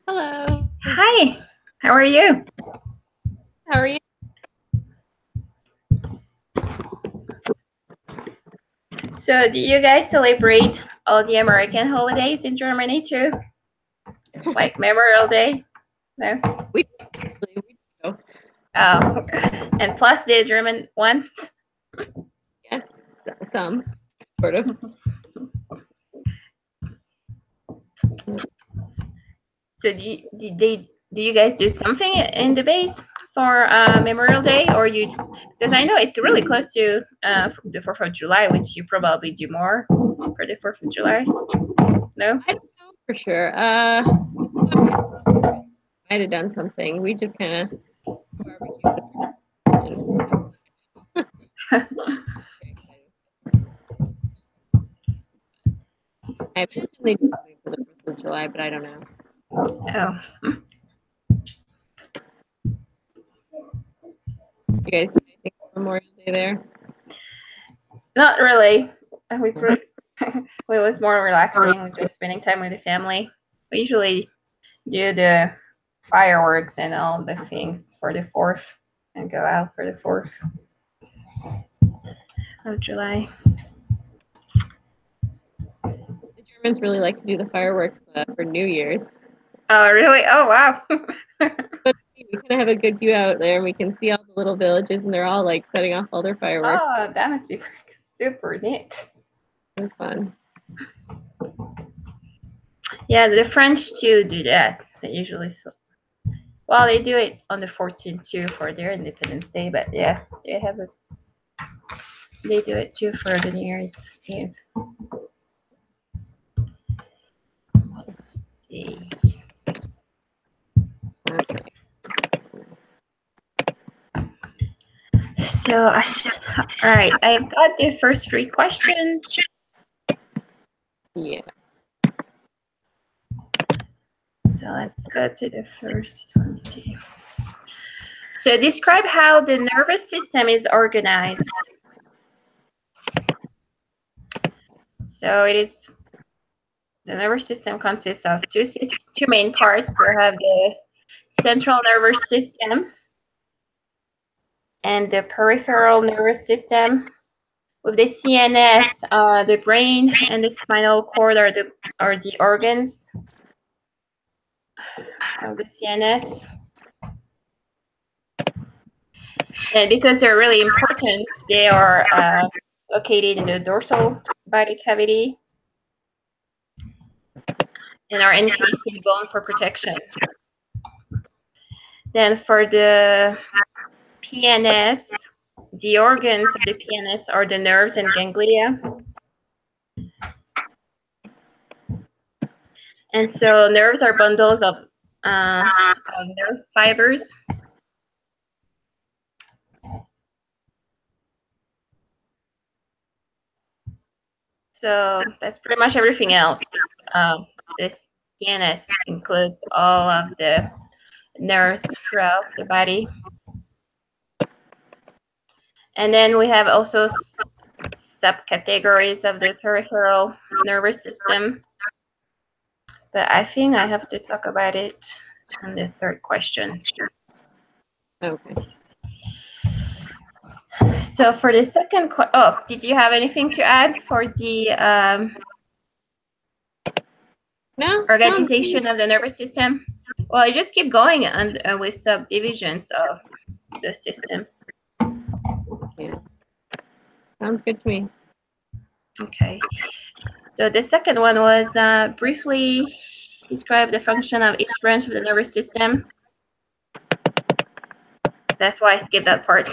Hello. Hi, how are you? How are you? So, do you guys celebrate all the American holidays in Germany too? Like Memorial Day? No? We do. Oh, and plus the German one? Yes, some sort of. So, do you guys do something in the base for Memorial Day, or you? Because I know it's really close to the 4th of July, which you probably do more for the 4th of July. No? I don't know for sure. Might have done something. We just kind of barbecued. I imagine they do something for the 4th of July, but I don't know. Oh. You guys do anything for Memorial Day there? Not really. We was more relaxing, just spending time with the family. We usually do the fireworks and all the things for the 4th and go out for the 4th of July. The Germans really like to do the fireworks for New Year's. Oh, really? Oh, wow. But we kind of have a good view out there, and we can see all the little villages, and they're all like setting off all their fireworks. Oh, that must be super neat. It was fun. Yeah, the French too do that. They usually well, they do it on the 14th too for their Independence Day, but yeah, they have it. They do it too for the New Year's Eve. Let's see. Okay. So, all right, I've got the first 3 questions. Yeah. So let's go to the first. Let me see. So describe how the nervous system is organized. So the nervous system consists of two main parts. We have the central nervous system and the peripheral nervous system. With the CNS, the brain and the spinal cord are the organs of the CNS. And because they're really important, they are located in the dorsal body cavity and are encased in bone for protection. Then for the PNS, the organs of the PNS are the nerves and ganglia. And so nerves are bundles of nerve fibers. So that's pretty much everything else. This PNS includes all of the nerves throughout the body. And then we have also subcategories of the peripheral nervous system. But I think I have to talk about it on the 3rd question. Okay. So for the second did you have anything to add for the organization of the nervous system? Well, I just keep going with subdivisions of the systems. Yeah. Sounds good to me. Okay. So the second one was briefly describe the function of each branch of the nervous system. That's why I skipped that part.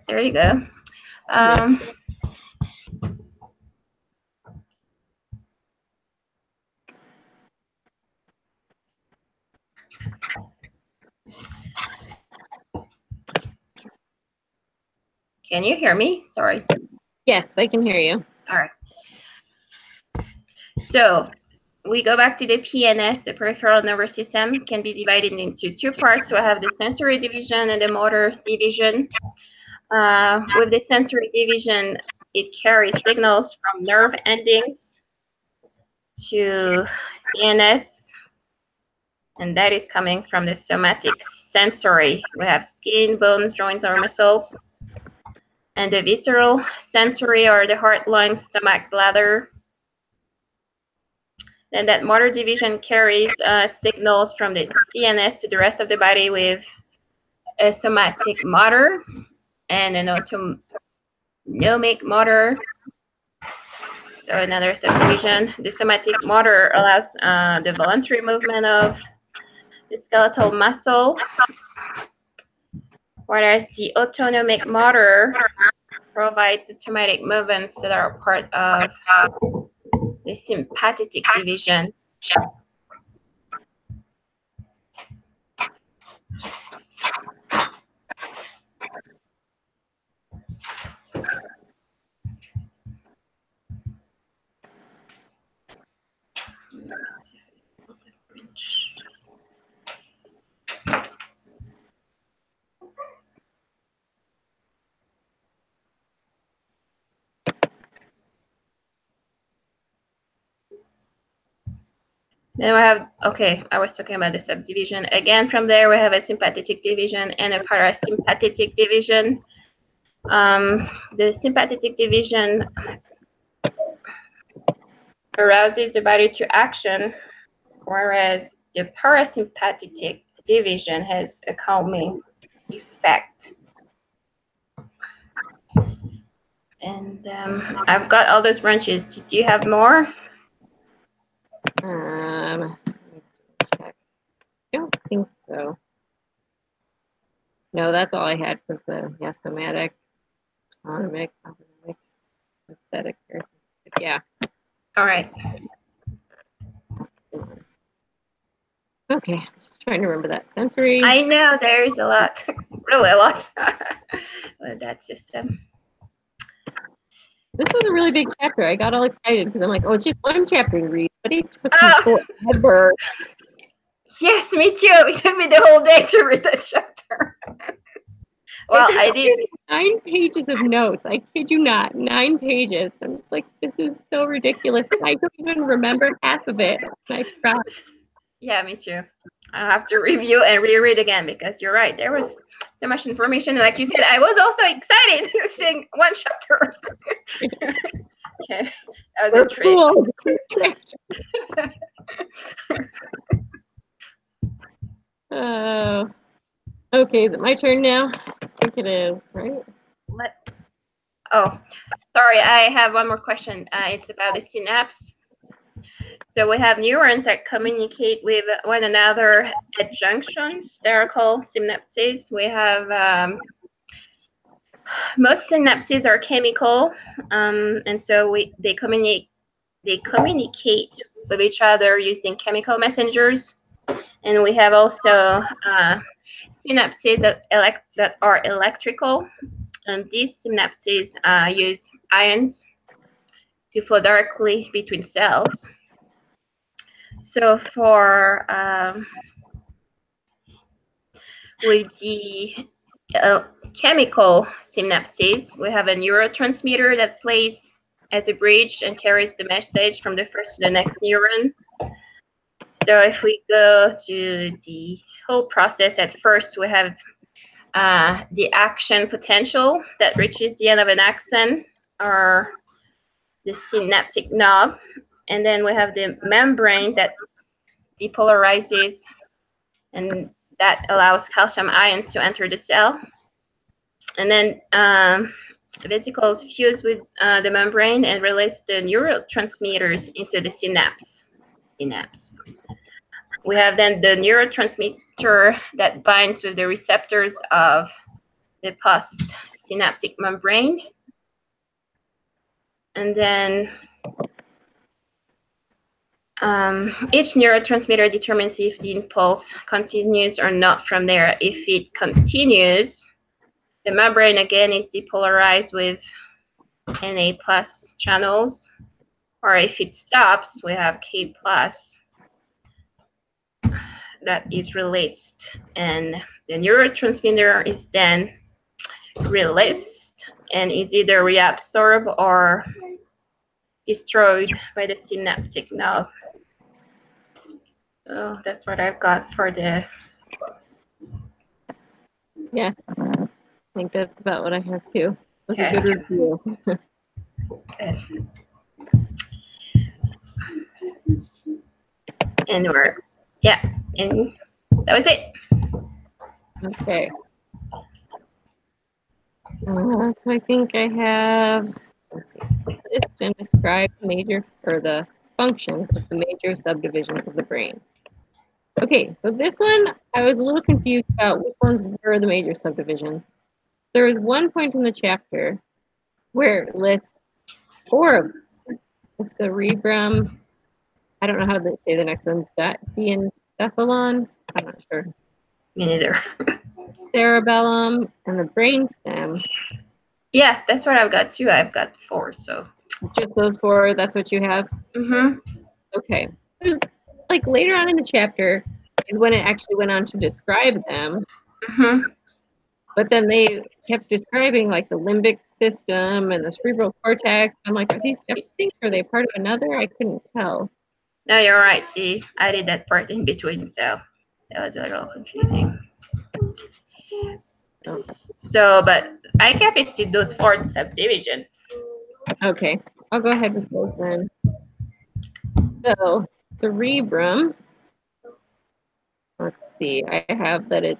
There you go. Can you hear me? Sorry. Yes, I can hear you. All right. So we go back to the PNS, the peripheral nervous system, can be divided into 2 parts. We have the sensory division and the motor division. With the sensory division, it carries signals from nerve endings to CNS, and that is coming from the somatic sensory. We have skin, bones, joints, or muscles. And the visceral sensory are the heart, lungs, stomach, bladder. Then that motor division carries signals from the CNS to the rest of the body with a somatic motor and an autonomic motor. So another subdivision. The somatic motor allows the voluntary movement of the skeletal muscle, whereas the autonomic motor provides automatic movements that are part of the sympathetic division. Then we have, okay, I was talking about the subdivision. Again, from there, we have a sympathetic division and a parasympathetic division. The sympathetic division arouses the body to action, whereas the parasympathetic division has a calming effect. And I've got all those branches. Did you have more? Check. I don't think so. No, that's all I had was the somatic, autonomic, synthetic. Yeah. All right. Okay, just trying to remember that sensory. I know there's a lot, really a lot with that system. This was a really big chapter. I got all excited because I'm like, oh, it's just one chapter to read, but it took me forever. Yes, me too. It took me the whole day to read that chapter. Well, I did 9 pages of notes. I kid you not, 9 pages. I'm just like, this is so ridiculous. I don't even remember half of it. I cried. Yeah, me too. I'll have to review and reread again because you're right. There was so much information. Like you said, I was also excited seeing one chapter. Okay, that was a trick. Cool. Okay, is it my turn now? I think it is, right? What? Oh, sorry, I have one more question. It's about the synapse. So we have neurons that communicate with one another at junctions. They're called synapses. We have most synapses are chemical, and so they communicate with each other using chemical messengers. And we have also synapses that are electrical. And these synapses use ions to flow directly between cells. So for with the chemical synapses, we have a neurotransmitter that plays as a bridge and carries the message from the first to the next neuron. So if we go to the whole process, at first we have the action potential that reaches the end of an axon, or the synaptic knob. And then we have the membrane that depolarizes, and that allows calcium ions to enter the cell. And then vesicles fuse with the membrane and release the neurotransmitters into the synapse. We have then the neurotransmitter that binds with the receptors of the postsynaptic membrane. And then each neurotransmitter determines if the impulse continues or not from there. If it continues, the membrane again is depolarized with Na plus channels, or if it stops, we have K plus that is released, and the neurotransmitter is then released, and is either reabsorbed or destroyed by the synaptic nerve. So that's what I've got for the. Yes, I think that's about what I have too. It was a Okay. good review. And and that was it. Okay. So I think I have, let's see, list and describe the functions of the major subdivisions of the brain. Okay, so this one, I was a little confused about which ones were the major subdivisions. There was one point in the chapter where it lists 4 of them. The cerebrum, I don't know how to say the next one, diencephalon, I'm not sure. Me neither. Cerebellum, and the brainstem. Yeah, that's what I've got too. I've got 4, so. Just those 4, that's what you have? Mm-hmm. Okay. Like later on in the chapter is when it actually went on to describe them. Mm-hmm. But then they kept describing like the limbic system and the cerebral cortex. I'm like, are these separate things? Are they part of another? I couldn't tell. No, you're right. They added that part in between, so that was a little confusing. Okay. So, but I kept it to those 4 subdivisions. Okay, I'll go ahead with those then. So, cerebrum. Let's see. I have that it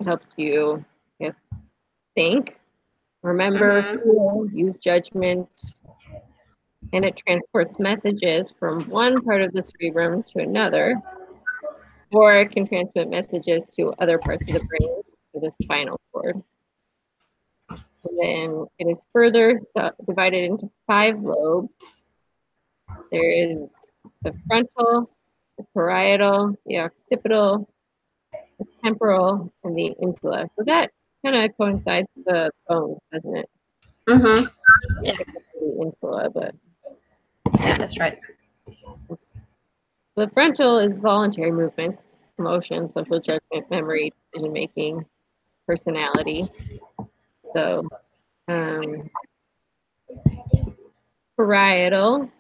helps you, I guess, think, remember, feel, use judgment, and it transports messages from one part of the cerebrum to another, or it can transmit messages to other parts of the brain, to the spinal cord. And then it is further divided into 5 lobes. There is the frontal, the parietal, the occipital, the temporal, and the insula. So that kind of coincides with the bones, doesn't it? Mm-hmm. Yeah. The insula, but Yeah, that's right. the frontal is voluntary movements, emotion, social judgment, memory, decision making, personality. So, parietal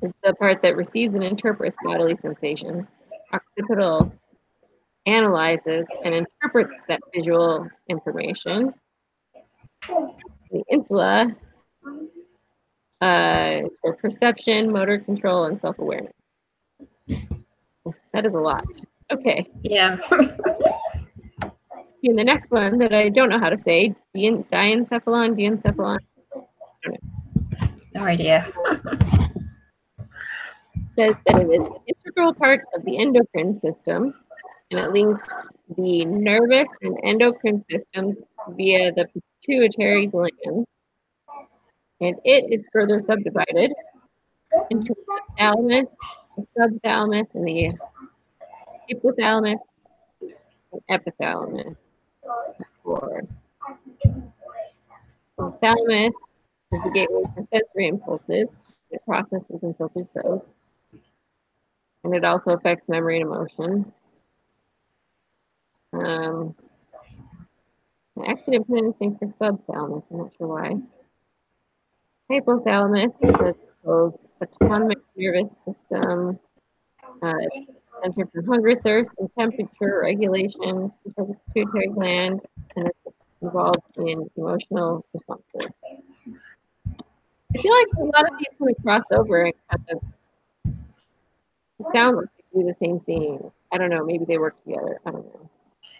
is the part that receives and interprets bodily sensations. Occipital analyzes and interprets that visual information. The insula for perception, motor control, and self-awareness. That is a lot. Okay. Yeah. And the next one that I don't know how to say, diencephalon. No idea. Says that it is an integral part of the endocrine system, and it links the nervous and endocrine systems via the pituitary gland. And it is further subdivided into the thalamus, the subthalamus, and the hypothalamus and epithalamus. The thalamus is the gateway for sensory impulses. It processes and filters those. And it also affects memory and emotion. I actually didn't put anything for subthalamus. I'm not sure why. Hypothalamus controls autonomic nervous system, center for hunger, thirst, and temperature regulation, controls the pituitary gland, and is involved in emotional responses. I feel like a lot of these kind of cross over and kind of sound like they do the same thing. I don't know. Maybe they work together. I don't know.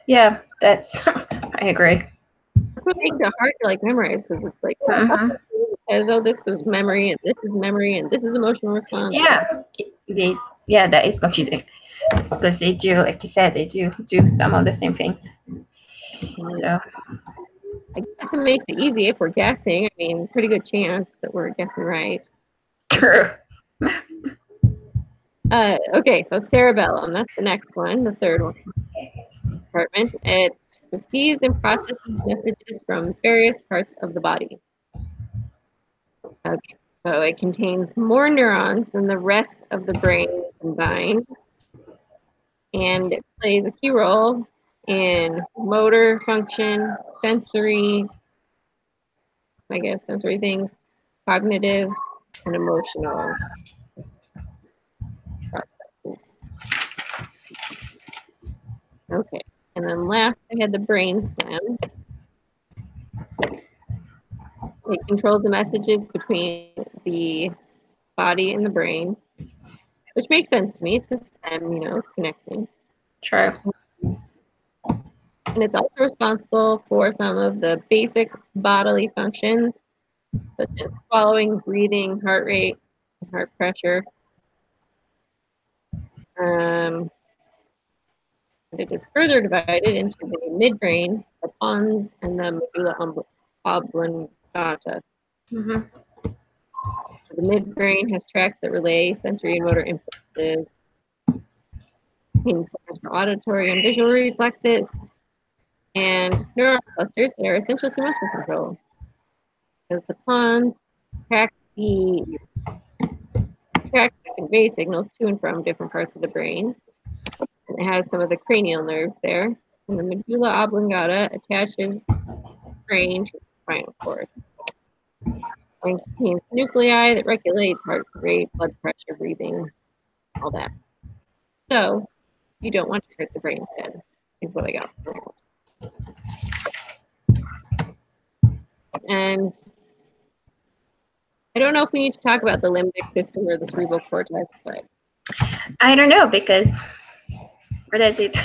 Yeah, that's. I agree. That's what makes it hard to like memorize because it's like, oh, this is memory, and this is memory, and this is emotional response. Yeah, that is confusing because they do, like you said, they do some of the same things. So I guess it makes it easy if we're guessing. I mean, pretty good chance that we're guessing right. true. Okay, so cerebellum, that's the next one, the third one. Department. It receives and processes messages from various parts of the body. Okay, so it contains more neurons than the rest of the brain combined, and it plays a key role in motor function, sensory, I guess, sensory things, cognitive and emotional processes. Okay, and then last I had the brainstem. It controls the messages between the body and the brain, which makes sense to me. It's a stem, it's connecting. True. And it's also responsible for some of the basic bodily functions, such as swallowing, breathing, heart rate, heart pressure. It is further divided into the midbrain, the pons, and the medulla oblongata. Mm-hmm. The midbrain has tracts that relay sensory and motor impulses, for auditory and visual reflexes, and neural clusters that are essential to muscle control. As the pons tracks that convey signals to and from different parts of the brain. And it has some of the cranial nerves there. And the medulla oblongata attaches the brain to the spinal cord. And contains nuclei that regulates heart rate, blood pressure, breathing, all that. So you don't want to hurt the brainstem, is what I got from it. And I don't know if we need to talk about the limbic system or the cerebral cortex, but I don't know, because what is it?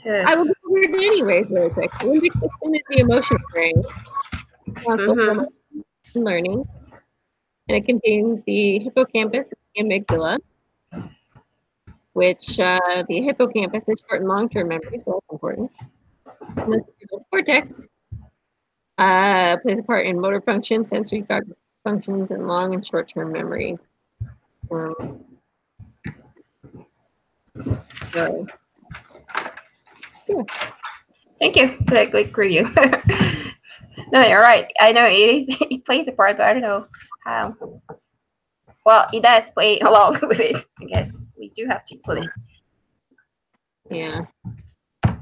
I will go over it anyways really quick. The limbic system is the emotional brain, responsible for learning, and it contains the hippocampus and the amygdala, which the hippocampus is short and long-term memory, so that's important. And the cerebral cortex plays a part in motor function, sensory functions, and long and short-term memories. So, yeah. Thank you for that quick review. No, you're right. I know it plays a part, but I don't know how. Well, it does play along with it. I guess we do have to put it. Yeah. I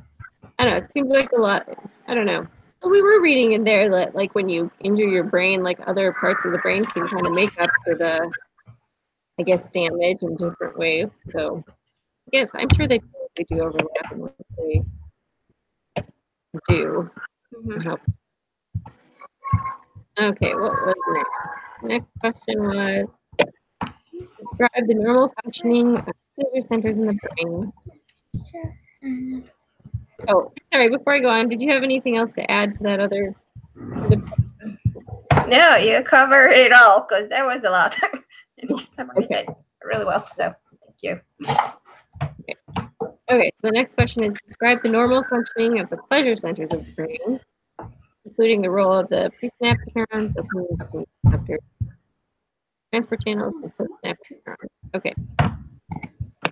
don't know. It seems like a lot. I don't know. We were reading in there that, like, when you injure your brain, like, other parts of the brain can kind of make up for the, I guess, damage in different ways. So, yes, I'm sure they do overlap in what they do. Okay, what was next? Next question was, describe the normal functioning of pleasure centers in the brain. Oh, sorry, before I go on, did you have anything else to add to that other? No, you covered it all, because that was a lot. And you summarized it really well, so thank you. Okay, so the next question is, describe the normal functioning of the pleasure centers of the brain, including the role of the presynaptic neurons, dopamine receptors, transport channels, and postsynaptic neurons. Okay,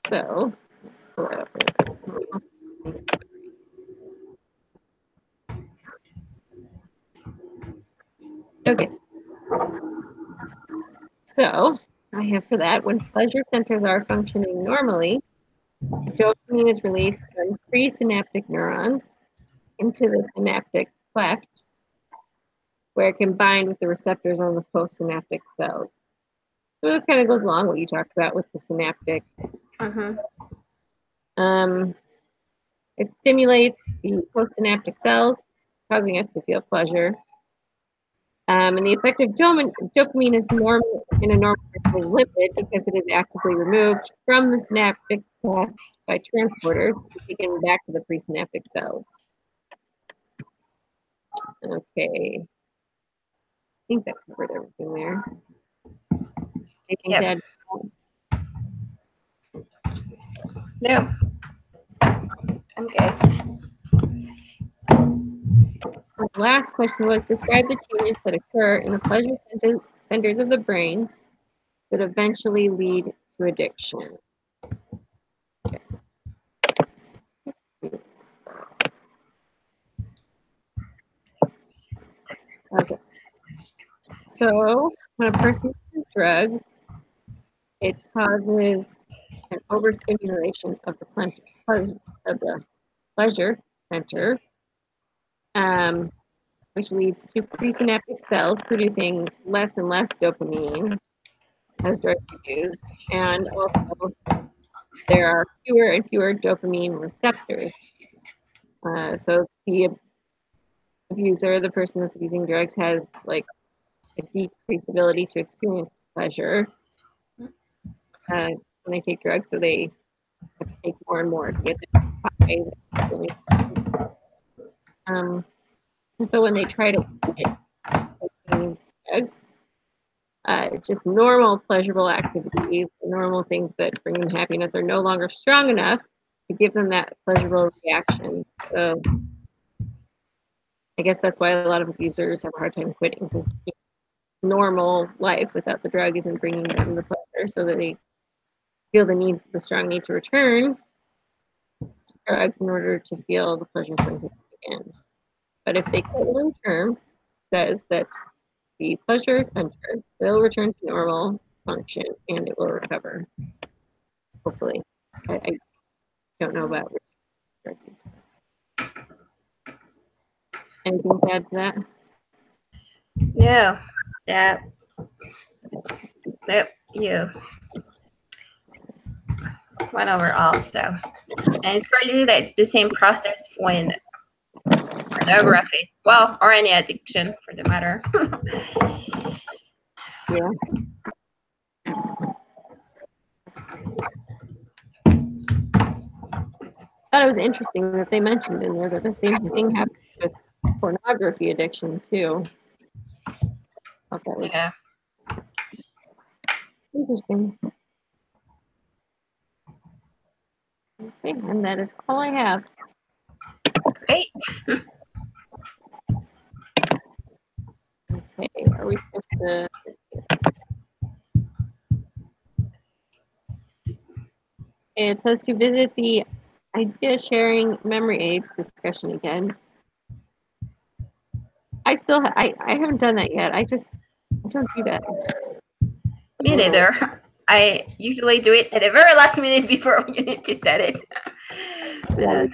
so pull that up real quick. Okay, so I have for that, when pleasure centers are functioning normally, dopamine is released from presynaptic neurons into the synaptic cleft, where it can bind with the receptors on the postsynaptic cells. So this kind of goes along what you talked about with the synaptic. It stimulates the postsynaptic cells, causing us to feel pleasure. And the effect of dopamine is normal in a normal person is limited because it is actively removed from the synaptic cleft by transporters taken back to the presynaptic cells. Okay. I think that covered everything there. Yep. No. Okay. The last question was, describe the changes that occur in the pleasure centers of the brain that eventually lead to addiction. Okay. So when a person uses drugs, it causes an overstimulation of the pleasure center. which leads to presynaptic cells producing less and less dopamine as drugs are used. And also, there are fewer and fewer dopamine receptors. So the abuser, the person that's abusing drugs, has like a decreased ability to experience pleasure when they take drugs. So they have to take more and more to get the high. And so when they try to quit taking drugs, just normal pleasurable activities, normal things that bring them happiness are no longer strong enough to give them that pleasurable reaction. So I guess that's why a lot of abusers have a hard time quitting, because normal life without the drug isn't bringing them the pleasure, so that they feel the strong need to return to drugs in order to feel the pleasure sensation again. But if they quit long term, says that the pleasure center will return to normal function and it will recover. Hopefully. I don't know about drug use. Anything to add to that? No, that you went over all stuff. And it's crazy that it's the same process when pornography, well, or any addiction for the matter. Yeah. I thought it was interesting that they mentioned in there that the same thing happens with pornography addiction too. Yeah. Interesting. Okay, and that is all I have. Great. Okay, are we supposed to? It says to visit the idea sharing memory aids discussion again. I haven't done that yet. I don't do that. Me neither. I usually do it at the very last minute before you need to set it. Yeah.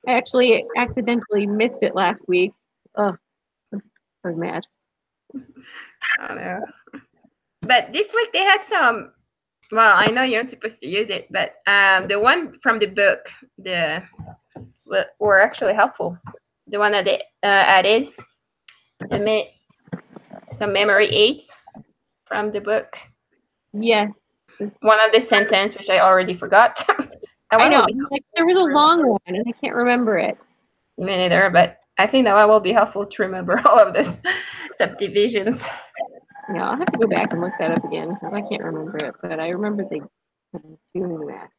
I actually accidentally missed it last week. Oh, I was mad. I don't know. But this week they had some. Well, I know you're not supposed to use it, but the one from the book, were actually helpful. The one that they added, some memory aids from the book. Yes. One of the sentence which I already forgot. I know. Like, there was a long one and I can't remember it. Me neither, but I think that one will be helpful to remember all of this subdivisions. Yeah, I'll have to go back and look that up again because I can't remember it, but I remember they doing that.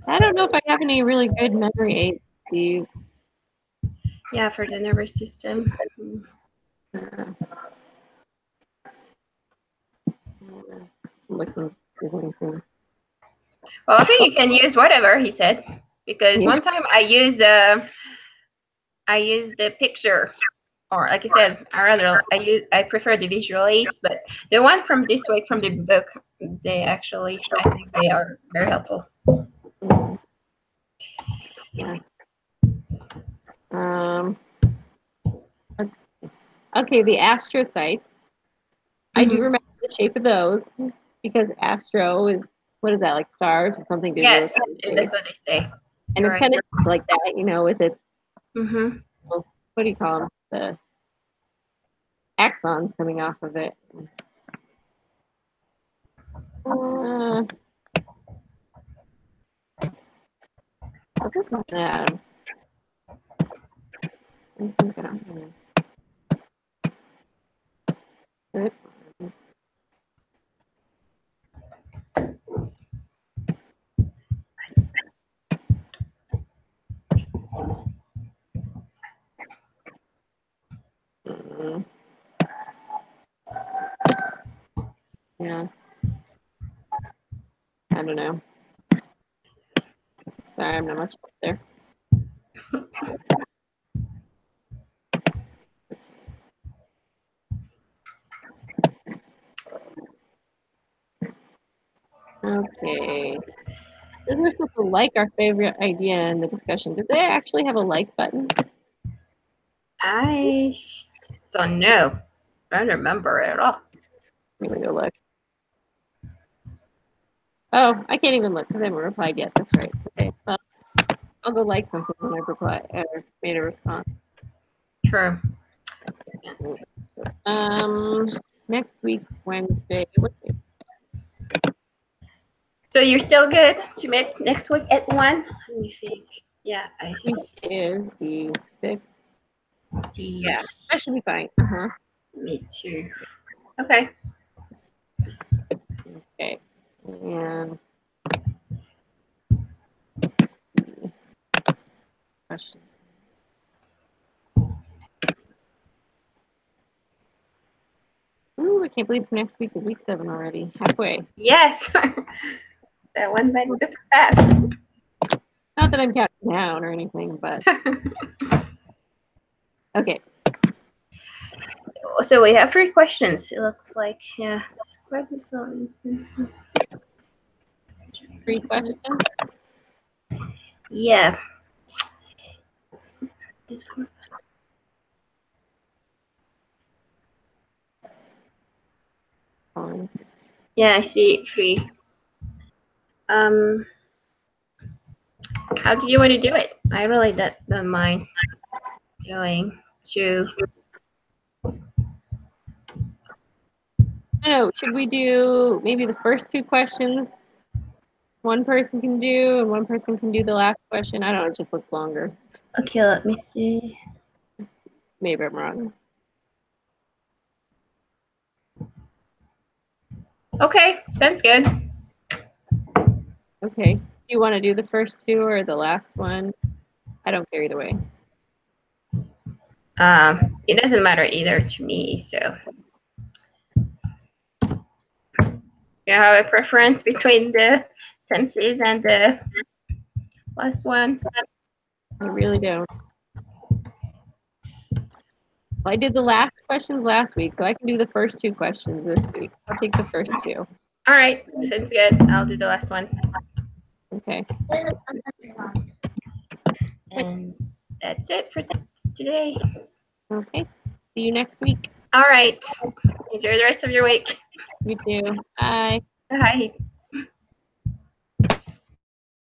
I don't know if I have any really good memory aids, these. Yeah, for the nervous system. Looking for anything. Well, I think you can use whatever he said, because one time I used the picture, or like I said, I prefer the visual aids, but the one from this week from the book, I think they are very helpful. Yeah. Okay, the astrocytes. I do remember the shape of those because astro is, what is that, like stars or something? Yes, that's what they say. And it's kind of like that, with it. What do you call them? The axons coming off of it. Yeah. I don't know. Sorry, I'm not much up there. Okay. We're supposed to like our favorite idea in the discussion. Does it actually have a like button? I don't know. I don't remember it at all. Let me go look. Oh, I can't even look because I haven't replied yet. That's right. Okay, well, I'll go like something when I've replied or made a response. True. Next week, Wednesday. What day? So you're still good to meet next week at 1? Let me think. Yeah, I Week is the 6th. see. Yeah, that should be fine. Me too. Okay. Okay. And question. Ooh, I can't believe next week is week 7 already. Halfway. Yes. That went by super fast. Not that I'm counting down or anything, but okay. So we have 3 questions. It looks like, yeah. 3 questions. Yeah. Yeah, I see 3. How do you want to do it? I really don't mind doing 2. Oh, should we do maybe the first 2 questions? One person can do, and one person can do the last question. I don't know. It just looks longer. Okay, let me see. Maybe I'm wrong. Okay, sounds good. Okay. Do you want to do the first 2 or the last one? I don't care either way. It doesn't matter either to me, so. You have a preference between the senses and the last one? I really don't. Well, I did the last questions last week, so I can do the first 2 questions this week. I'll take the first 2. All right, sounds good. I'll do the last one. Okay. And that's it for today. Okay. See you next week. All right. Enjoy the rest of your week. You too. Bye. Bye.